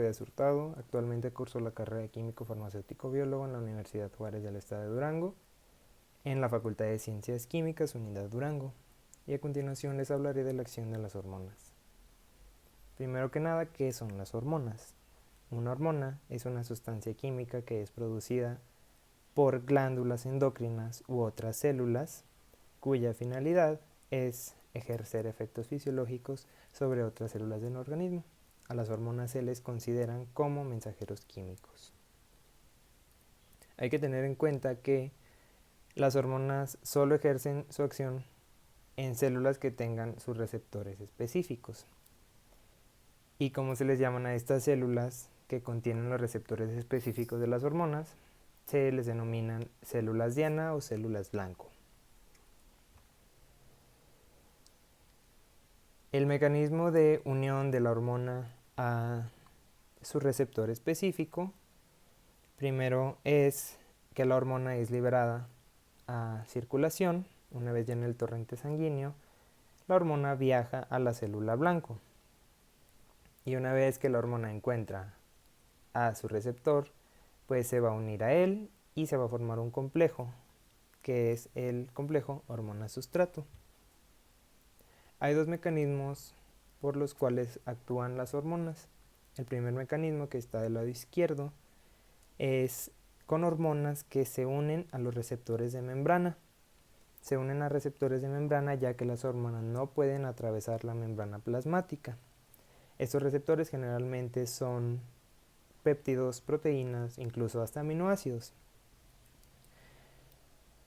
Díaz Hurtado, actualmente curso la carrera de Químico Farmacéutico Biólogo en la Universidad Juárez del Estado de Durango, en la Facultad de Ciencias Químicas, Unidad Durango, y a continuación les hablaré de la acción de las hormonas. Primero que nada, ¿qué son las hormonas? Una hormona es una sustancia química que es producida por glándulas endocrinas u otras células, cuya finalidad es ejercer efectos fisiológicos sobre otras células del organismo. A las hormonas se les consideran como mensajeros químicos. Hay que tener en cuenta que las hormonas solo ejercen su acción en células que tengan sus receptores específicos. ¿Y cómo se les llaman a estas células que contienen los receptores específicos de las hormonas? Se les denominan células diana o células blanco. El mecanismo de unión de la hormona a su receptor específico, primero es que la hormona es liberada a circulación. Una vez ya en el torrente sanguíneo, la hormona viaja a la célula blanco, y una vez que la hormona encuentra a su receptor, pues se va a unir a él y se va a formar un complejo, que es el complejo hormona-sustrato. Hay dos mecanismos por los cuales actúan las hormonas. El primer mecanismo, que está del lado izquierdo, es con hormonas que se unen a los receptores de membrana. Se unen a receptores de membrana ya que las hormonas no pueden atravesar la membrana plasmática. Estos receptores generalmente son péptidos, proteínas, incluso hasta aminoácidos.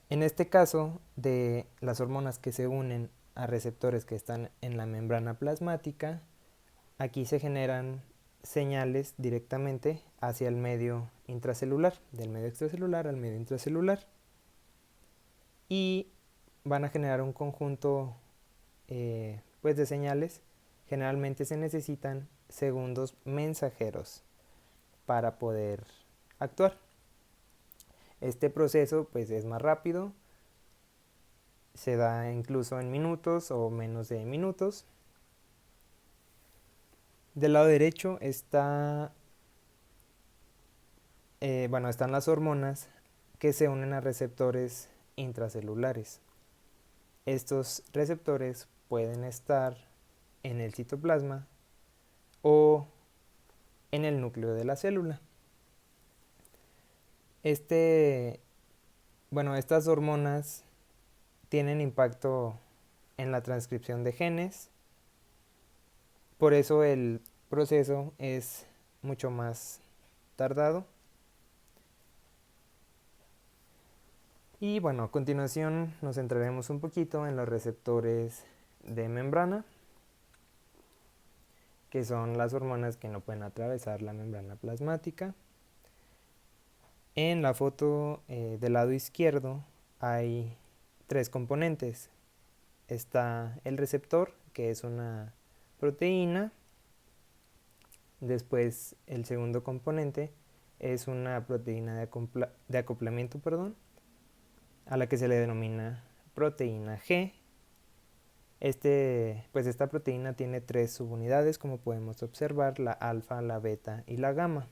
En este caso de las hormonas que se unen a receptores que están en la membrana plasmática, aquí se generan señales directamente hacia el medio intracelular, del medio extracelular al medio intracelular, y van a generar un conjunto pues de señales. Generalmente se necesitan segundos mensajeros para poder actuar. Este proceso pues es más rápido, se da incluso en minutos o menos de minutos. Del lado derecho están las hormonas que se unen a receptores intracelulares. Estos receptores pueden estar en el citoplasma o en el núcleo de la célula. Estas hormonas tienen impacto en la transcripción de genes, por eso el proceso es mucho más tardado. Y bueno, a continuación nos centraremos un poquito en los receptores de membrana, que son las hormonas que no pueden atravesar la membrana plasmática. En la foto del lado izquierdo hay tres componentes. Está el receptor, que es una proteína. Después el segundo componente es una proteína de acoplamiento, a la que se le denomina proteína G. Esta proteína tiene tres subunidades, como podemos observar: la alfa, la beta y la gamma.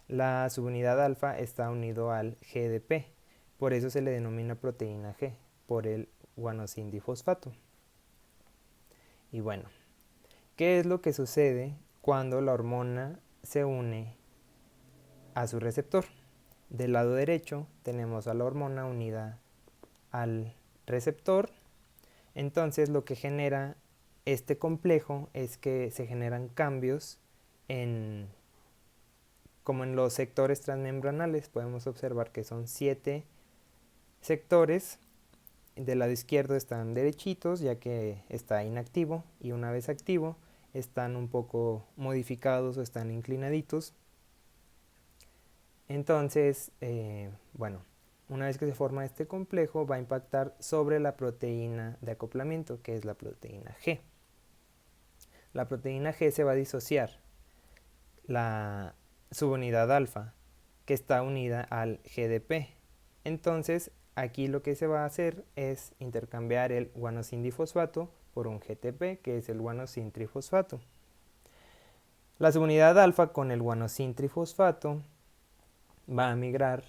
La subunidad alfa está unido al GDP, por eso se le denomina proteína G, por el guanosindifosfato. Y bueno, ¿qué es lo que sucede cuando la hormona se une a su receptor? Del lado derecho tenemos a la hormona unida al receptor. Entonces lo que genera este complejo es que se generan cambios como en los sectores transmembranales. Podemos observar que son 7 sectores. Del lado izquierdo están derechitos, ya que está inactivo, y una vez activo están un poco modificados o están inclinaditos. Entonces, una vez que se forma este complejo, va a impactar sobre la proteína de acoplamiento, que es la proteína G. La proteína G se va a disociar la subunidad alfa, que está unida al GDP. Entonces, aquí lo que se va a hacer es intercambiar el guanosindifosfato por un GTP, que es el guanosintrifosfato. La subunidad alfa con el guanosin trifosfato va a migrar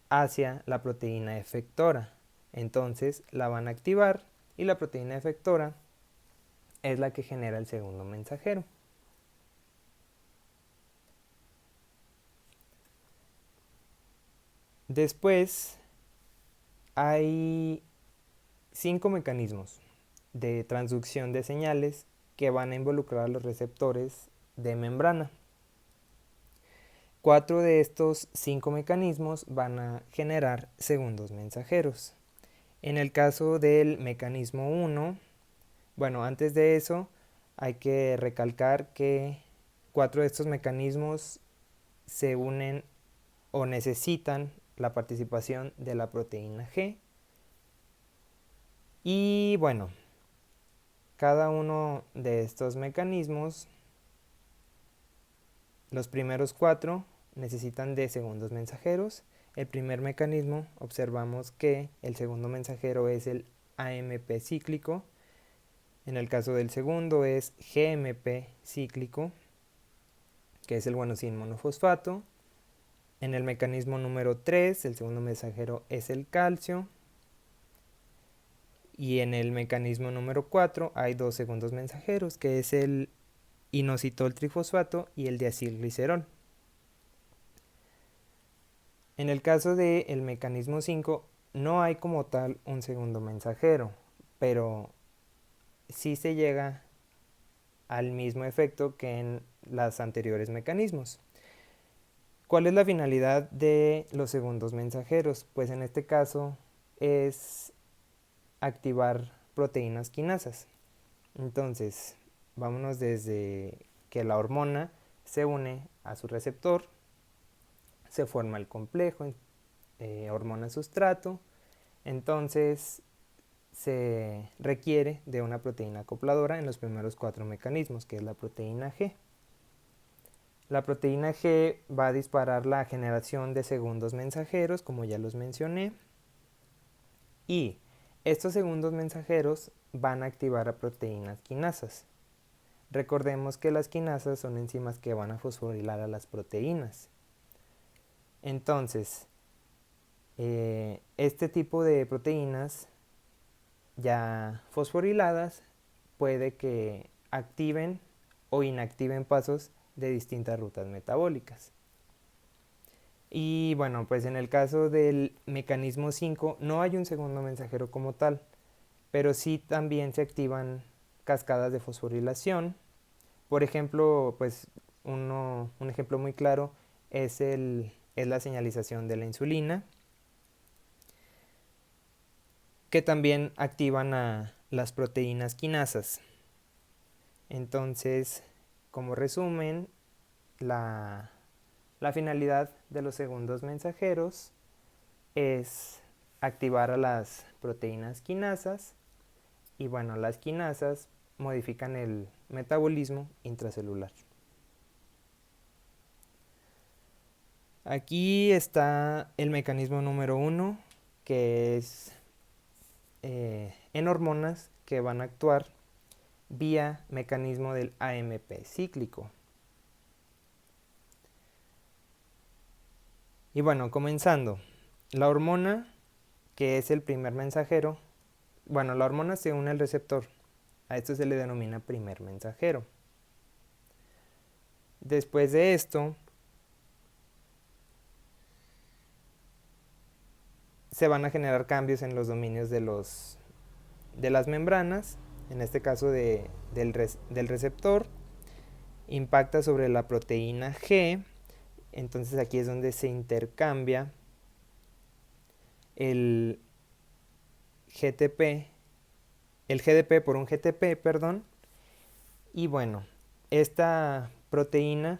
hacia la proteína efectora. Entonces la van a activar y la proteína efectora es la que genera el segundo mensajero. Después hay 5 mecanismos de transducción de señales que van a involucrar a los receptores de membrana. 4 de estos 5 mecanismos van a generar segundos mensajeros. En el caso del mecanismo 1, bueno, antes de eso hay que recalcar que 4 de estos mecanismos se unen o necesitan la participación de la proteína G. Y bueno, cada uno de estos mecanismos, los primeros 4 necesitan de segundos mensajeros. El primer mecanismo, observamos que el segundo mensajero es el AMP cíclico. En el caso del segundo es GMP cíclico, que es el guanosin monofosfato. En el mecanismo número 3, el segundo mensajero es el calcio. Y en el mecanismo número 4 hay 2 segundos mensajeros, que es el inositol trifosfato y el diacilglicerol. En el caso del mecanismo 5 no hay como tal un segundo mensajero, pero sí se llega al mismo efecto que en los anteriores mecanismos. ¿Cuál es la finalidad de los segundos mensajeros? Pues en este caso es activar proteínas quinasas. Entonces, vámonos desde que la hormona se une a su receptor, se forma el complejo hormona-sustrato, entonces se requiere de una proteína acopladora en los primeros 4 mecanismos, que es la proteína G. La proteína G va a disparar la generación de segundos mensajeros, como ya los mencioné, y estos segundos mensajeros van a activar a proteínas quinasas. Recordemos que las quinasas son enzimas que van a fosforilar a las proteínas. Entonces, este tipo de proteínas ya fosforiladas puede que activen o inactiven pasos de distintas rutas metabólicas. Y bueno, pues en el caso del mecanismo 5 no hay un segundo mensajero como tal, pero sí también se activan cascadas de fosforilación. Por ejemplo, pues un ejemplo muy claro es la señalización de la insulina, que también activan a las proteínas quinasas. Entonces, como resumen, la finalidad de los segundos mensajeros es activar a las proteínas quinasas y bueno, las quinasas modifican el metabolismo intracelular. Aquí está el mecanismo número 1, que es en hormonas que van a actuar vía mecanismo del AMP cíclico. Y bueno, comenzando, la hormona, que es el primer mensajero, bueno, la hormona se une al receptor, a esto se le denomina primer mensajero. Después de esto, se van a generar cambios en los dominios de las membranas, en este caso del receptor, impacta sobre la proteína G, entonces aquí es donde se intercambia el GDP por un GTP, perdón, y bueno, esta proteína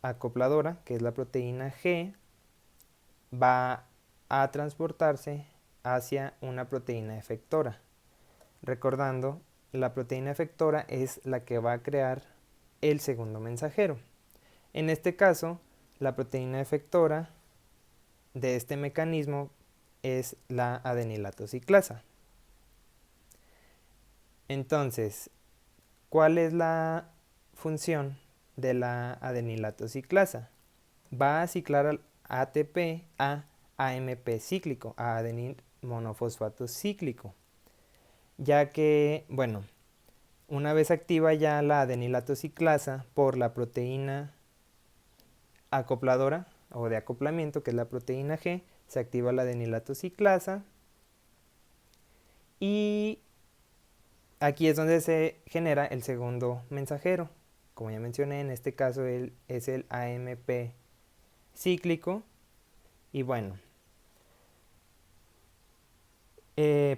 acopladora, que es la proteína G, va a transportarse hacia una proteína efectora. Recordando, la proteína efectora es la que va a crear el segundo mensajero. En este caso, la proteína efectora de este mecanismo es la adenilato ciclasa. Entonces, ¿cuál es la función de la adenilato ciclasa. Va a ciclar al ATP a AMP cíclico, a adenil monofosfato cíclico, ya que, bueno, una vez activa ya la adenilato ciclasa por la proteína acopladora o de acoplamiento, que es la proteína G, se activa la adenilato ciclasa y aquí es donde se genera el segundo mensajero. Como ya mencioné, en este caso es el AMP cíclico. Y bueno,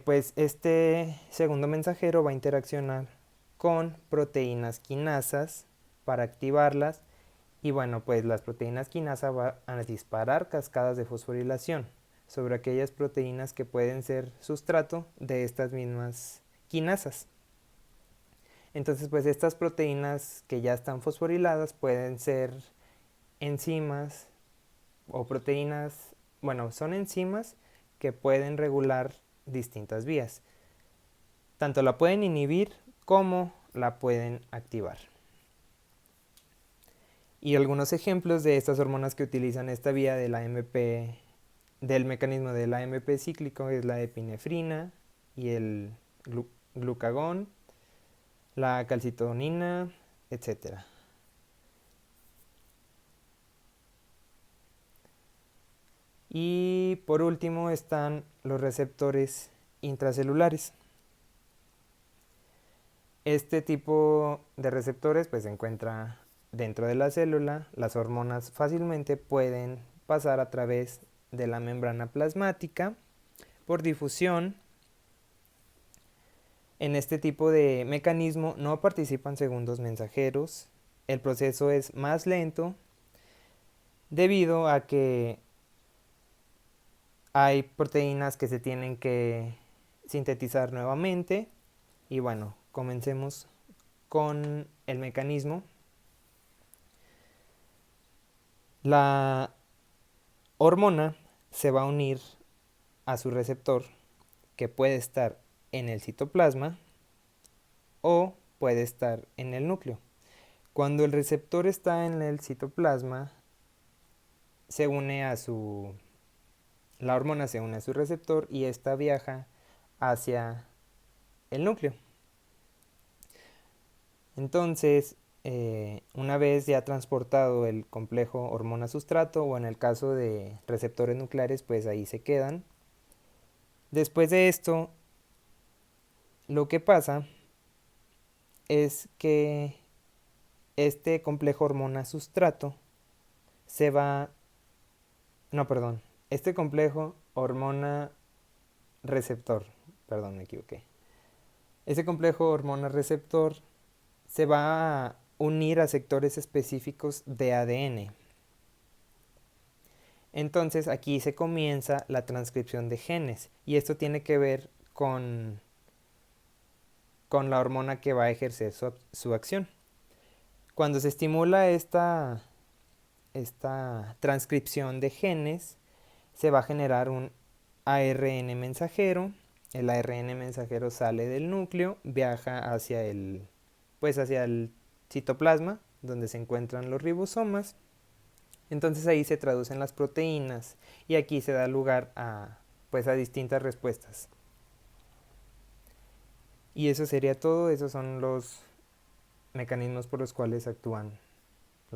pues este segundo mensajero va a interaccionar con proteínas quinasas para activarlas. Y bueno, pues las proteínas quinasas van a disparar cascadas de fosforilación sobre aquellas proteínas que pueden ser sustrato de estas mismas quinasas. Entonces, pues estas proteínas que ya están fosforiladas pueden ser enzimas o proteínas, bueno, son enzimas que pueden regular distintas vías. Tanto la pueden inhibir como la pueden activar. Y algunos ejemplos de estas hormonas que utilizan esta vía de la AMP, del mecanismo del AMP cíclico, es la epinefrina y el glucagón, la calcitonina, etc. Y por último están los receptores intracelulares. Este tipo de receptores pues se encuentra dentro de la célula. Las hormonas fácilmente pueden pasar a través de la membrana plasmática por difusión. En este tipo de mecanismo no participan segundos mensajeros. El proceso es más lento debido a que hay proteínas que se tienen que sintetizar nuevamente. Y bueno, comencemos con el mecanismo. La hormona se va a unir a su receptor, que puede estar en el citoplasma o puede estar en el núcleo. Cuando el receptor está en el citoplasma, la hormona se une a su receptor y esta viaja hacia el núcleo. Entonces, una vez ya transportado el complejo hormona-sustrato, o en el caso de receptores nucleares, pues ahí se quedan. Después de esto, lo que pasa es que este complejo hormona-sustrato se va... No, perdón. Este complejo hormona-receptor, perdón, me equivoqué. Este complejo hormona-receptor se va a unir a sectores específicos de ADN. Entonces aquí se comienza la transcripción de genes y esto tiene que ver con la hormona que va a ejercer su acción. Cuando se estimula esta transcripción de genes, se va a generar un ARN mensajero. El ARN mensajero sale del núcleo, viaja hacia el citoplasma, donde se encuentran los ribosomas. Entonces ahí se traducen las proteínas y aquí se da lugar a distintas respuestas. Y eso sería todo. Esos son los mecanismos por los cuales actúan